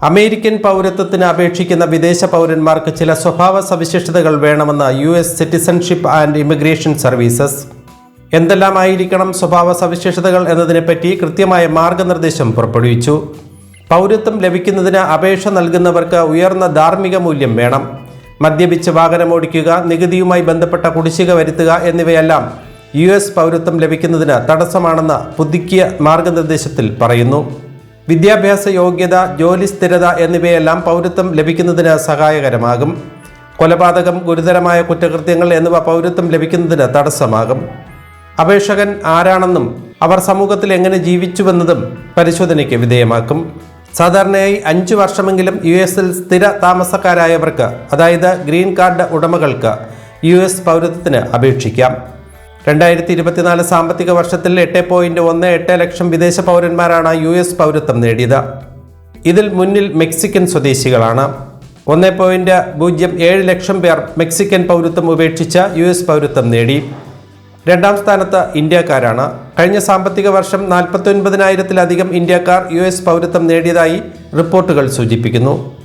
American പൗരത്വത്തിന് അപേക്ഷിക്കുന്ന വിദേശ പൗരന്മാർക്ക് ചില സ്വഭാവ സവിശേഷതകൾ വേണമെന്ന് US citizenship and immigration services. എന്തെല്ലാമായിരിക്കണം സ്വഭാവ സവിശേഷതകൾ എന്നതിനെപ്പറ്റി കൃത്യമായ മാർഗനിർദ്ദേശം പുറപ്പെടുവിച്ചു. പൗരത്വം ലഭിക്കുന്നതിന് അപേക്ഷ നൽകുന്നവർക്ക് ഉയർന്ന ധാർമ്മിക മൂല്യം വേണം. മദ്യപിച്ച് വാഹനമോടിക്കുക, നികുതിയുമായി ബന്ധപ്പെട്ട കുടിശ്ശിക വരുത്തുക എന്നിവയെല്ലാം US പൗരത്വം ലഭിക്കുന്നതിന് തടസ്സമാണെന്ന് പുതുക്കിയ മാർഗനിർദ്ദേശത്തിൽ പറയുന്നു. വിദ്യാഭ്യാസ യോഗ്യത, ജോലി സ്ഥിരത എന്നിവയെല്ലാം പൗരത്വം ലഭിക്കുന്നതിന് സഹായകരമാകും. കൊലപാതകം, ഗുരുതരമായ കുറ്റകൃത്യങ്ങൾ എന്നിവ പൗരത്വം ലഭിക്കുന്നതിന് തടസ്സമാകും. അപേക്ഷകൻ ആരാണെന്നും അവർ സമൂഹത്തിൽ എങ്ങനെ ജീവിച്ചുവെന്നതും പരിശോധനയ്ക്ക് വിധേയമാക്കും. സാധാരണയായി 5 വർഷമെങ്കിലും US സ്ഥിര താമസക്കാരായവർക്ക്, അതായത് ഗ്രീൻ കാർഡ് ഉടമകൾക്ക് US പൗരത്വത്തിന് അപേക്ഷിക്കാം. 2024 സാമ്പത്തിക വർഷത്തിൽ 8.18 ലക്ഷം വിദേശ പൗരന്മാരാണ് US പൗരത്വം നേടിയത്. ഇതിൽ മുന്നിൽ മെക്സിക്കൻ സ്വദേശികളാണ്. 1.07 ലക്ഷം പേർ മെക്സിക്കൻ പൗരത്വം ഉപേക്ഷിച്ച് US പൗരത്വം നേടി. രണ്ടാം സ്ഥാനത്ത് ഇന്ത്യക്കാരാണ്. കഴിഞ്ഞ സാമ്പത്തിക വർഷം 49,000-ലധികം ഇന്ത്യക്കാർ US പൗരത്വം നേടിയതായി റിപ്പോർട്ടുകൾ സൂചിപ്പിക്കുന്നു.